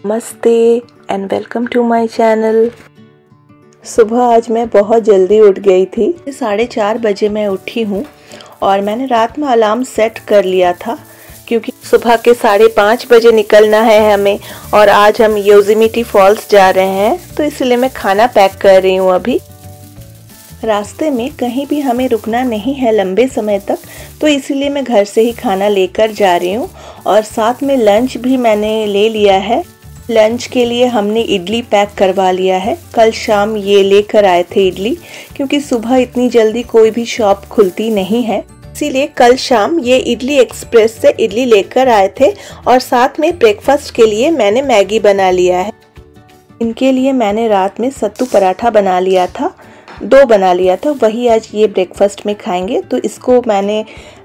नमस्ते and welcome to my channel. सुबह आज मैं बहुत जल्दी उठ गई थी। 4:30 बजे मैं उठी हूँ और मैंने रात में अलार्म सेट कर लिया था क्योंकि सुबह के 5:30 बजे निकलना है हमें और आज हम योसेमिटी फॉल्स जा रहे हैं, तो इसलिए मैं खाना पैक कर रही हूँ। अभी रास्ते में कहीं भी हमें रुकना नहीं है लंबे समय तक, तो इसीलिए मैं घर से ही खाना लेकर जा रही हूँ और साथ में लंच भी मैंने ले लिया है। लंच के लिए हमने इडली पैक करवा लिया है। कल शाम ये लेकर आए थे इडली, क्योंकि सुबह इतनी जल्दी कोई भी शॉप खुलती नहीं है, इसीलिए कल शाम ये इडली एक्सप्रेस से इडली लेकर आए थे। और साथ में ब्रेकफास्ट के लिए मैंने मैगी बना लिया है। इनके लिए मैंने रात में सत्तू पराठा बना लिया था, 2 बना लिया था, वही आज ये ब्रेकफास्ट में खाएंगे। तो इसको मैंने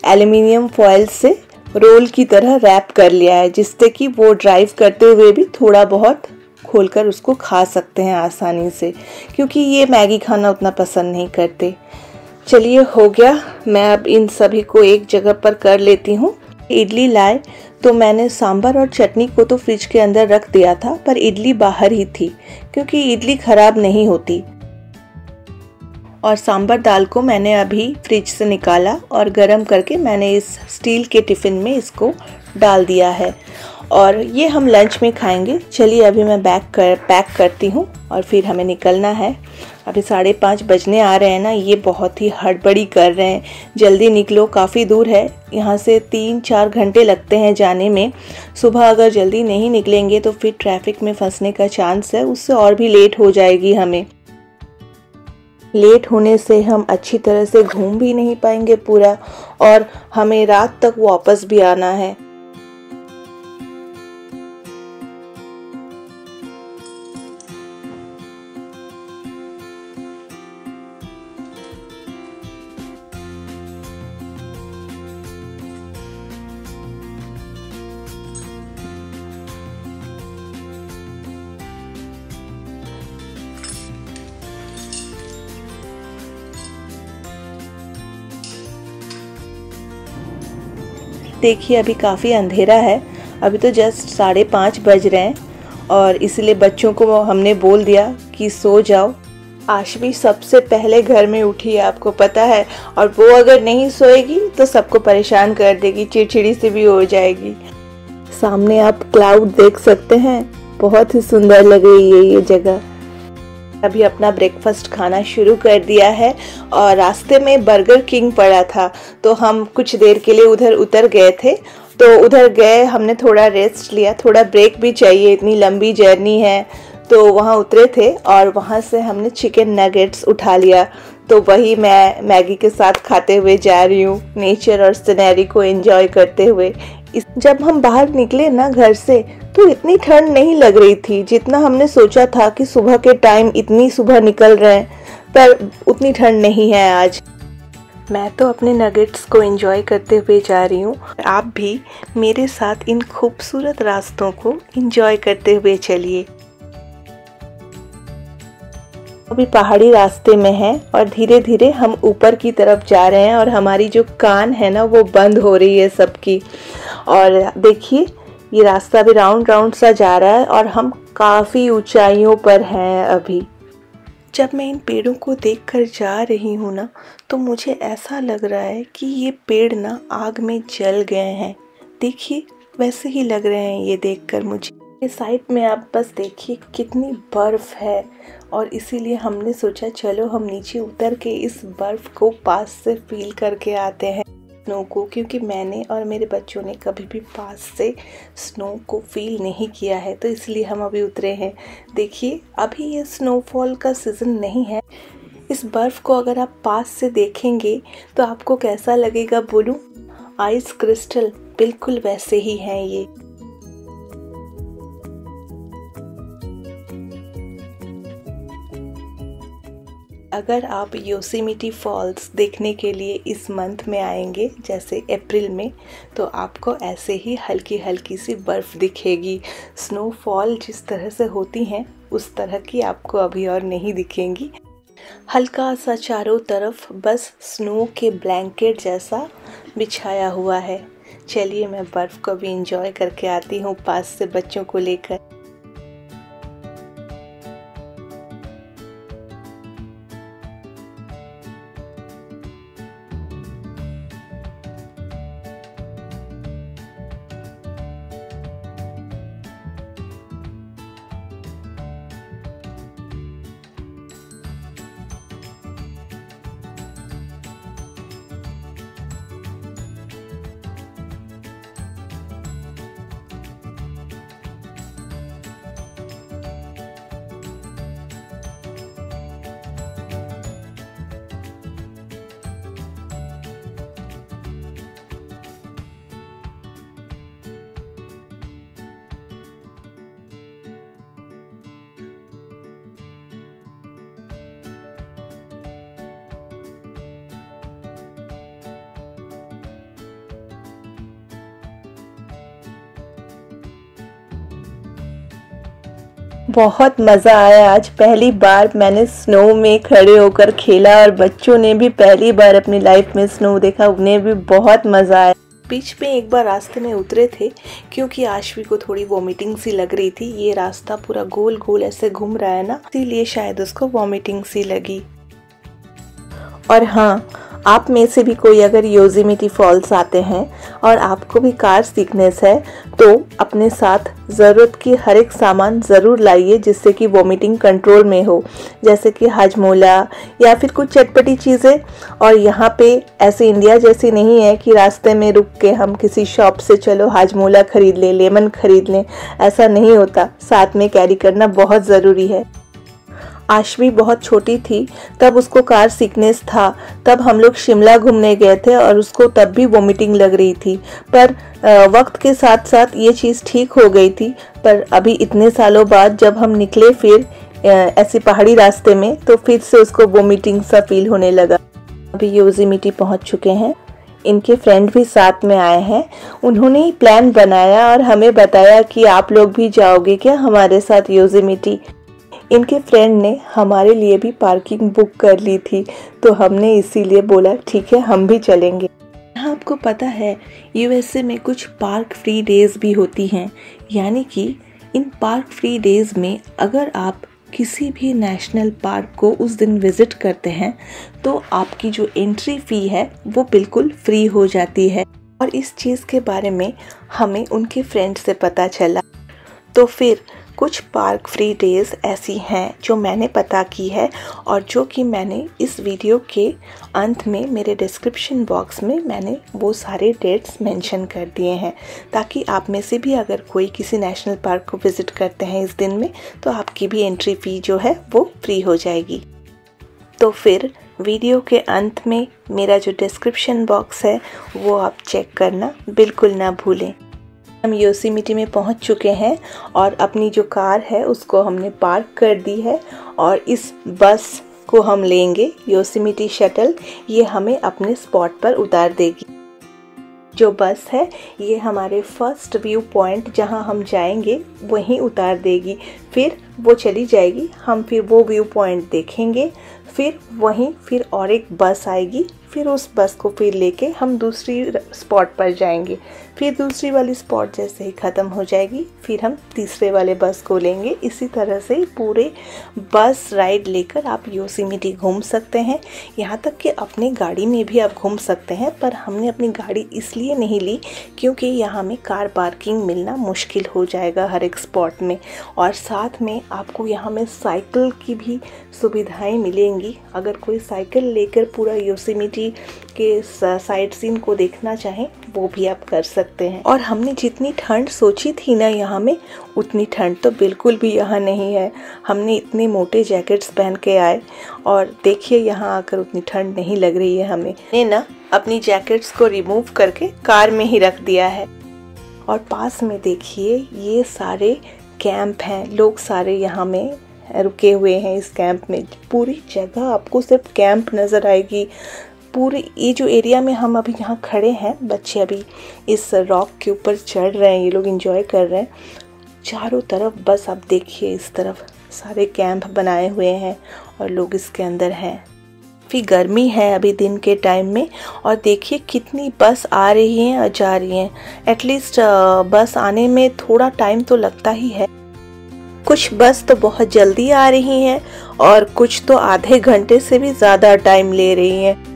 एल्युमिनियम फॉयल से रोल की तरह रैप कर लिया है, जिससे कि वो ड्राइव करते हुए भी थोड़ा बहुत खोलकर उसको खा सकते हैं आसानी से, क्योंकि ये मैगी खाना उतना पसंद नहीं करते। चलिए हो गया, मैं अब इन सभी को एक जगह पर कर लेती हूँ। इडली लाए तो मैंने सांभर और चटनी को तो फ्रिज के अंदर रख दिया था, पर इडली बाहर ही थी क्योंकि इडली खराब नहीं होती। और सांभर दाल को मैंने अभी फ्रिज से निकाला और गरम करके मैंने इस स्टील के टिफ़िन में इसको डाल दिया है और ये हम लंच में खाएंगे। चलिए अभी मैं पैक करती हूँ और फिर हमें निकलना है। अभी 5:30 बजने आ रहे हैं ना, ये बहुत ही हड़बड़ी कर रहे हैं, जल्दी निकलो, काफ़ी दूर है, यहाँ से 3-4 घंटे लगते हैं जाने में। सुबह अगर जल्दी नहीं निकलेंगे तो फिर ट्रैफिक में फंसने का चांस है, उससे और भी लेट हो जाएगी हमें। लेट होने से हम अच्छी तरह से घूम भी नहीं पाएंगे पूरा, और हमें रात तक वापस भी आना है। देखिए अभी काफ़ी अंधेरा है, अभी तो जस्ट 5:30 बज रहे हैं और इसलिए बच्चों को हमने बोल दिया कि सो जाओ। आशवी सबसे पहले घर में उठी है, आपको पता है, और वो अगर नहीं सोएगी तो सबको परेशान कर देगी, चिड़चिड़ी सी भी हो जाएगी। सामने आप क्लाउड देख सकते हैं, बहुत ही सुंदर लग रही है ये जगह। अभी अपना ब्रेकफास्ट खाना शुरू कर दिया है और रास्ते में बर्गर किंग पड़ा था, तो हम कुछ देर के लिए उधर उतर गए थे। तो उधर गए, हमने थोड़ा रेस्ट लिया, थोड़ा ब्रेक भी चाहिए, इतनी लंबी जर्नी है। तो वहाँ उतरे थे और वहाँ से हमने चिकन नगेट्स उठा लिया, तो वही मैं मैगी के साथ खाते हुए जा रही हूँ, नेचर और सीनरी को एंजॉय करते हुए। जब हम बाहर निकले ना घर से, तो इतनी ठंड नहीं लग रही थी जितना हमने सोचा था कि सुबह के टाइम इतनी सुबह निकल रहे हैं, पर उतनी ठंड नहीं है आज। मैं तो अपने नगेट्स को एंजॉय करते हुए जा रही हूँ, आप भी मेरे साथ इन खूबसूरत रास्तों को एंजॉय करते हुए चलिए। अभी पहाड़ी रास्ते में है और धीरे धीरे हम ऊपर की तरफ जा रहे हैं और हमारी जो कान है ना वो बंद हो रही है सबकी। और देखिए ये रास्ता भी राउंड राउंड सा जा रहा है और हम काफ़ी ऊंचाइयों पर हैं अभी। जब मैं इन पेड़ों को देखकर जा रही हूँ ना, तो मुझे ऐसा लग रहा है कि ये पेड़ ना आग में जल गए हैं। देखिए वैसे ही लग रहे हैं ये देखकर मुझे। ये साइड में आप बस देखिए कितनी बर्फ़ है, और इसीलिए हमने सोचा चलो हम नीचे उतर के इस बर्फ़ को पास से फील करके आते हैं, स्नो को, क्योंकि मैंने और मेरे बच्चों ने कभी भी पास से स्नो को फील नहीं किया है, तो इसलिए हम अभी उतरे हैं। देखिए अभी ये स्नोफॉल का सीज़न नहीं है। इस बर्फ़ को अगर आप पास से देखेंगे तो आपको कैसा लगेगा बोलूं? आइस क्रिस्टल बिल्कुल वैसे ही हैं ये। अगर आप योसेमिटी फॉल्स देखने के लिए इस मंथ में आएंगे, जैसे अप्रैल में, तो आपको ऐसे ही हल्की हल्की सी बर्फ़ दिखेगी। स्नोफॉल जिस तरह से होती हैं उस तरह की आपको अभी और नहीं दिखेंगी। हल्का सा चारों तरफ बस स्नो के ब्लैंकेट जैसा बिछाया हुआ है। चलिए मैं बर्फ़ को भी इंजॉय करके आती हूँ पास से बच्चों को लेकर। बहुत मज़ा आया। आज पहली बार मैंने स्नो में खड़े होकर खेला और बच्चों ने भी पहली बार अपनी लाइफ में स्नो देखा, उन्हें भी बहुत मज़ा आया। बीच में एक बार रास्ते में उतरे थे क्योंकि आशवी को थोड़ी वॉमिटिंग सी लग रही थी। ये रास्ता पूरा गोल गोल ऐसे घूम रहा है ना, इसीलिए शायद उसको वॉमिटिंग सी लगी। और हाँ, आप में से भी कोई अगर योसेमिटी फॉल्स आते हैं और आपको भी कार सीखनेस है तो अपने साथ ज़रूरत की हर एक सामान ज़रूर लाइए जिससे कि वॉमिटिंग कंट्रोल में हो, जैसे कि हाजमोला या फिर कुछ चटपटी चीज़ें। और यहाँ पे ऐसे इंडिया जैसी नहीं है कि रास्ते में रुक के हम किसी शॉप से चलो हाजमोला खरीद लें, लेमन खरीद लें, ऐसा नहीं होता। साथ में कैरी करना बहुत ज़रूरी है। आशवी बहुत छोटी थी तब उसको कार सिकनेस था, तब हम लोग शिमला घूमने गए थे और उसको तब भी वॉमिटिंग लग रही थी, पर वक्त के साथ साथ ये चीज़ ठीक हो गई थी। पर अभी इतने सालों बाद जब हम निकले फिर ऐसी पहाड़ी रास्ते में तो फिर से उसको वॉमिटिंग सा फील होने लगा। अभी योसेमिटी पहुंच चुके हैं, इनके फ्रेंड भी साथ में आए हैं। उन्होंने ही प्लान बनाया और हमें बताया कि आप लोग भी जाओगे क्या हमारे साथ योसेमिटी। इनके फ्रेंड ने हमारे लिए भी पार्किंग बुक कर ली थी तो हमने इसीलिए बोला ठीक है हम भी चलेंगे। यहाँ आपको पता है यूएसए में कुछ पार्क फ्री डेज भी होती हैं, यानी कि इन पार्क फ्री डेज में अगर आप किसी भी नेशनल पार्क को उस दिन विज़िट करते हैं तो आपकी जो एंट्री फ़ी है वो बिल्कुल फ्री हो जाती है। और इस चीज़ के बारे में हमें उनके फ्रेंड से पता चला। तो फिर कुछ पार्क फ्री डेज़ ऐसी हैं जो मैंने पता की है और जो कि मैंने इस वीडियो के अंत में मेरे डिस्क्रिप्शन बॉक्स में मैंने वो सारे डेट्स मेंशन कर दिए हैं, ताकि आप में से भी अगर कोई किसी नेशनल पार्क को विज़िट करते हैं इस दिन में तो आपकी भी एंट्री फ़ी जो है वो फ्री हो जाएगी। तो फिर वीडियो के अंत में मेरा जो डिस्क्रिप्शन बॉक्स है वो आप चेक करना बिल्कुल ना भूलें। हम योसेमिटी में पहुंच चुके हैं और अपनी जो कार है उसको हमने पार्क कर दी है और इस बस को हम लेंगे, योसेमिटी शटल। ये हमें अपने स्पॉट पर उतार देगी। जो बस है ये हमारे फर्स्ट व्यू पॉइंट जहां हम जाएंगे वहीं उतार देगी, फिर वो चली जाएगी, हम फिर वो व्यू पॉइंट देखेंगे, फिर और एक बस आएगी, फिर उस बस को फिर लेके हम दूसरी स्पॉट पर जाएंगे। फिर दूसरी वाली स्पॉट जैसे ही ख़त्म हो जाएगी फिर हम तीसरे वाले बस को लेंगे। इसी तरह से पूरे बस राइड लेकर आप योसेमिटी घूम सकते हैं। यहाँ तक कि अपनी गाड़ी में भी आप घूम सकते हैं, पर हमने अपनी गाड़ी इसलिए नहीं ली क्योंकि यहाँ में कार पार्किंग मिलना मुश्किल हो जाएगा हर एक स्पॉट में। और साथ में आपको यहाँ में साइकिल की भी सुविधाएं मिलेंगी। अगर कोई साइकिल लेकर पूरा योसेमिटी के साइट सीन को देखना चाहें वो भी आप कर सकते हैं। और हमने जितनी ठंड सोची थी ना यहाँ में, उतनी ठंड तो बिल्कुल भी यहाँ नहीं है। हमने इतने मोटे जैकेट्स पहन के आए और देखिए यहाँ आकर उतनी ठंड नहीं लग रही है हमें। ने ना अपनी जैकेट्स को रिमूव करके कार में ही रख दिया है। और पास में देखिए ये सारे कैंप हैं, लोग सारे यहाँ में रुके हुए हैं इस कैंप में। पूरी जगह आपको सिर्फ कैंप नज़र आएगी। पूरे ये जो एरिया में हम अभी यहाँ खड़े हैं, बच्चे अभी इस रॉक के ऊपर चढ़ रहे हैं, ये लोग एंजॉय कर रहे हैं। चारों तरफ बस आप देखिए इस तरफ सारे कैंप बनाए हुए हैं और लोग इसके अंदर हैं। काफ़ी गर्मी है अभी दिन के टाइम में और देखिए कितनी बस आ रही हैं और जा रही हैं। एटलीस्ट बस आने में थोड़ा टाइम तो लगता ही है। कुछ बस तो बहुत जल्दी आ रही हैं और कुछ तो आधे घंटे से भी ज़्यादा टाइम ले रही हैं।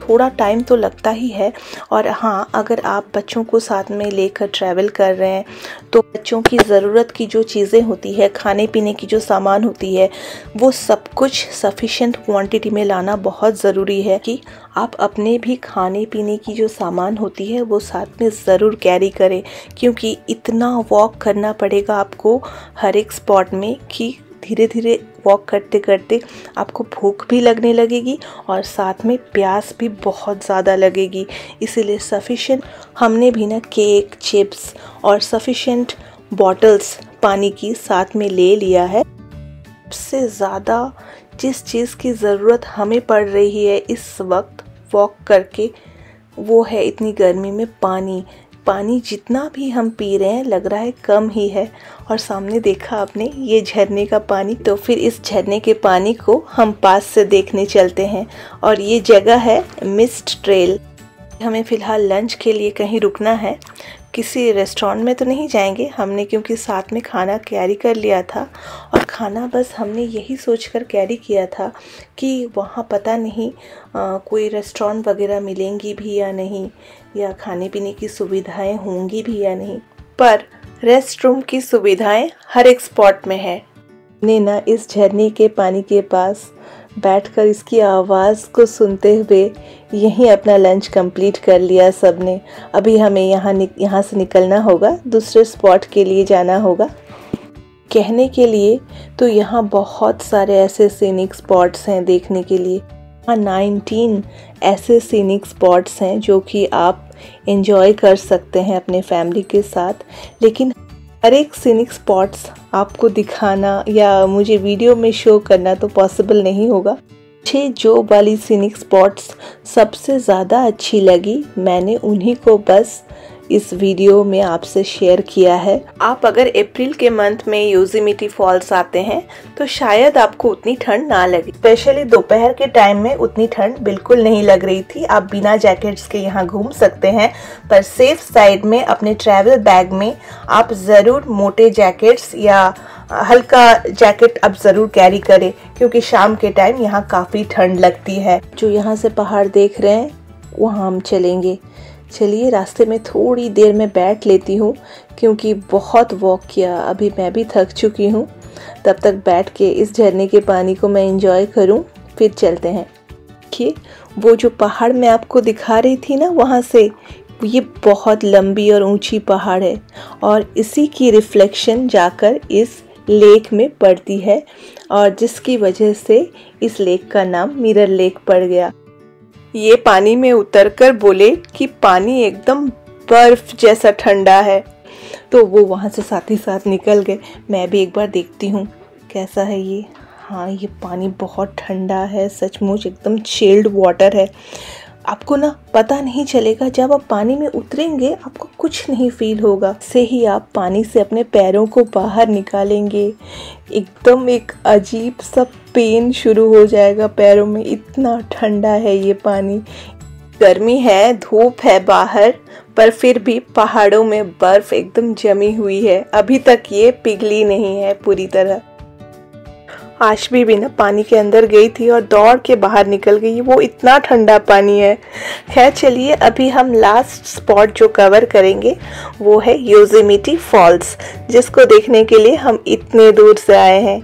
थोड़ा टाइम तो लगता ही है। और हाँ, अगर आप बच्चों को साथ में लेकर ट्रैवल कर रहे हैं तो बच्चों की ज़रूरत की जो चीज़ें होती है, खाने पीने की जो सामान होती है, वो सब कुछ सफिशेंट क्वांटिटी में लाना बहुत ज़रूरी है कि आप अपने भी खाने पीने की जो सामान होती है वो साथ में ज़रूर कैरी करें, क्योंकि इतना वॉक करना पड़ेगा आपको हर एक स्पॉट में कि धीरे धीरे वॉक करते करते आपको भूख भी लगने लगेगी और साथ में प्यास भी बहुत ज़्यादा लगेगी। इसीलिए सफिशेंट हमने भी ना केक, चिप्स और सफिशेंट बॉटल्स पानी की साथ में ले लिया है। सबसे ज़्यादा जिस चीज़ की ज़रूरत हमें पड़ रही है इस वक्त वॉक करके, वो है इतनी गर्मी में पानी। पानी जितना भी हम पी रहे हैं लग रहा है कम ही है। और सामने देखा आपने ये झरने का पानी, तो फिर इस झरने के पानी को हम पास से देखने चलते हैं। और ये जगह है मिस्ट ट्रेल। हमें फ़िलहाल लंच के लिए कहीं रुकना है। किसी रेस्टोरेंट में तो नहीं जाएंगे हमने, क्योंकि साथ में खाना कैरी कर लिया था। और खाना बस हमने यही सोचकर कैरी किया था कि वहाँ पता नहीं कोई रेस्टोरेंट वगैरह मिलेंगी भी या नहीं, या खाने पीने की सुविधाएं होंगी भी या नहीं। पर रेस्ट रूम की सुविधाएं हर एक स्पॉट में है। ने ना इस झरने के पानी के पास बैठकर इसकी आवाज़ को सुनते हुए यहीं अपना लंच कंप्लीट कर लिया सबने। अभी हमें यहाँ से निकलना होगा, दूसरे स्पॉट के लिए जाना होगा। कहने के लिए तो यहाँ बहुत सारे ऐसे सीनिक स्पॉट्स हैं देखने के लिए। यहाँ 19 ऐसे सीनिक स्पॉट्स हैं जो कि आप एंजॉय कर सकते हैं अपने फैमिली के साथ। लेकिन हर एक सीनिक स्पॉट्स आपको दिखाना या मुझे वीडियो में शो करना तो पॉसिबल नहीं होगा। मुझे जो वाली सीनिक स्पॉट्स सबसे ज़्यादा अच्छी लगी, मैंने उन्हीं को बस इस वीडियो में आपसे शेयर किया है। आप अगर अप्रैल के मंथ में योसेमिटी फॉल्स आते हैं तो शायद आपको उतनी ठंड ना लगे। स्पेशली दोपहर के टाइम में उतनी ठंड बिल्कुल नहीं लग रही थी। आप बिना जैकेट्स के यहाँ घूम सकते हैं, पर सेफ साइड में अपने ट्रैवल बैग में आप ज़रूर मोटे जैकेट्स या हल्का जैकेट आप ज़रूर कैरी करें, क्योंकि शाम के टाइम यहाँ काफ़ी ठंड लगती है। जो यहाँ से पहाड़ देख रहे हैं वहाँ हम चलेंगे। चलिए, रास्ते में थोड़ी देर में बैठ लेती हूँ, क्योंकि बहुत वॉक किया, अभी मैं भी थक चुकी हूँ। तब तक बैठ के इस झरने के पानी को मैं एंजॉय करूँ, फिर चलते हैं। देखिए, वो जो पहाड़ मैं आपको दिखा रही थी ना, वहाँ से ये बहुत लंबी और ऊंची पहाड़ है, और इसी की रिफ्लेक्शन जाकर इस लेक में पड़ती है, और जिसकी वजह से इस लेक का नाम मिरर लेक पड़ गया। ये पानी में उतरकर बोले कि पानी एकदम बर्फ जैसा ठंडा है, तो वो वहाँ से साथ ही साथ निकल गए। मैं भी एक बार देखती हूँ कैसा है ये। हाँ, ये पानी बहुत ठंडा है, सचमुच एकदम चिल्ड वाटर है। आपको ना पता नहीं चलेगा, जब आप पानी में उतरेंगे आपको कुछ नहीं फील होगा। से ही आप पानी से अपने पैरों को बाहर निकालेंगे, एकदम एक अजीब सा पेन शुरू हो जाएगा पैरों में, इतना ठंडा है ये पानी। गर्मी है, धूप है बाहर, पर फिर भी पहाड़ों में बर्फ एकदम जमी हुई है। अभी तक ये पिघली नहीं है पूरी तरह। आशबी भी ना पानी के अंदर गई थी और दौड़ के बाहर निकल गई, वो इतना ठंडा पानी है। खैर चलिए, अभी हम लास्ट स्पॉट जो कवर करेंगे वो है योसेमिटी फॉल्स, जिसको देखने के लिए हम इतने दूर से आए हैं।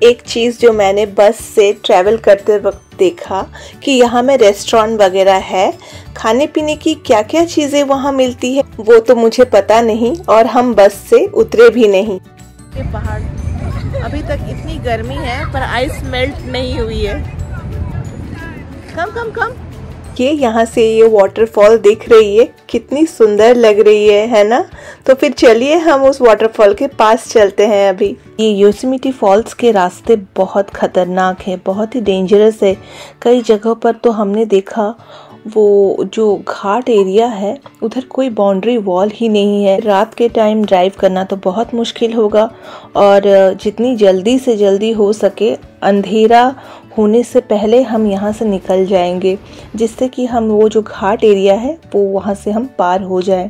एक चीज़ जो मैंने बस से ट्रैवल करते वक्त देखा कि यहाँ में रेस्टोरेंट वगैरह है, खाने पीने की क्या क्या चीज़ें वहाँ मिलती है वो तो मुझे पता नहीं, और हम बस से उतरे भी नहीं। ये पहाड़ अभी तक इतनी गर्मी है पर आइस मेल्ट नहीं हुई है। कम ये यहाँ से ये वाटरफॉल दिख रही है, कितनी सुंदर लग रही है ना। तो फिर चलिए हम उस वाटरफॉल के पास चलते हैं। अभी ये योसेमिटी फॉल्स के रास्ते बहुत खतरनाक है, बहुत ही डेंजरस है। कई जगहों पर तो हमने देखा वो जो घाट एरिया है उधर कोई बाउंड्री वॉल ही नहीं है। रात के टाइम ड्राइव करना तो बहुत मुश्किल होगा, और जितनी जल्दी से जल्दी हो सके अंधेरा होने से पहले हम यहाँ से निकल जाएंगे, जिससे कि हम वो जो घाट एरिया है वो वहाँ से हम पार हो जाएं।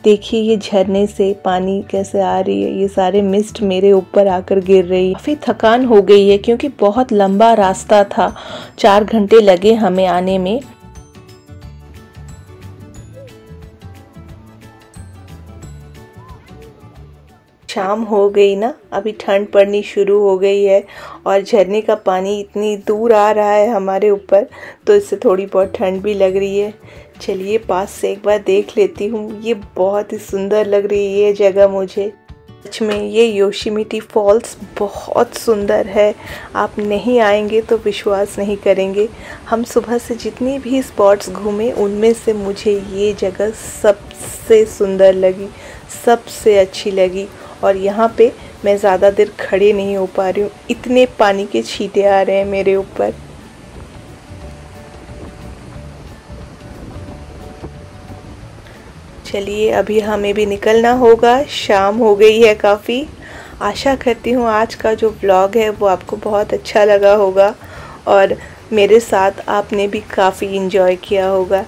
देखिए ये झरने से पानी कैसे आ रही है, ये सारे मिस्ट मेरे ऊपर आकर गिर रही है। काफ़ी थकान हो गई है क्योंकि बहुत लंबा रास्ता था, 4 घंटे लगे हमें आने में। शाम हो गई ना, अभी ठंड पड़नी शुरू हो गई है, और झरने का पानी इतनी दूर आ रहा है हमारे ऊपर, तो इससे थोड़ी बहुत ठंड भी लग रही है। चलिए पास से एक बार देख लेती हूँ। ये बहुत ही सुंदर लग रही है ये जगह मुझे। सच में ये योसेमिटी फॉल्स बहुत सुंदर है, आप नहीं आएंगे तो विश्वास नहीं करेंगे। हम सुबह से जितनी भी स्पॉट्स घूमे उनमें से मुझे ये जगह सबसे सुंदर लगी, सबसे अच्छी लगी। और यहाँ पे मैं ज़्यादा देर खड़े नहीं हो पा रही हूँ, इतने पानी के छींटे आ रहे हैं मेरे ऊपर। चलिए अभी हमें भी निकलना होगा, शाम हो गई है काफ़ी। आशा करती हूँ आज का जो व्लॉग है वो आपको बहुत अच्छा लगा होगा और मेरे साथ आपने भी काफ़ी इन्जॉय किया होगा।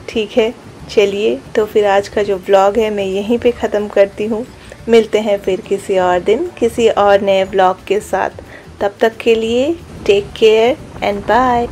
ठीक है, चलिए तो फिर आज का जो व्लॉग है मैं यहीं पे ख़त्म करती हूँ। मिलते हैं फिर किसी और दिन किसी और नए व्लॉग के साथ। तब तक के लिए टेक केयर एंड बाय।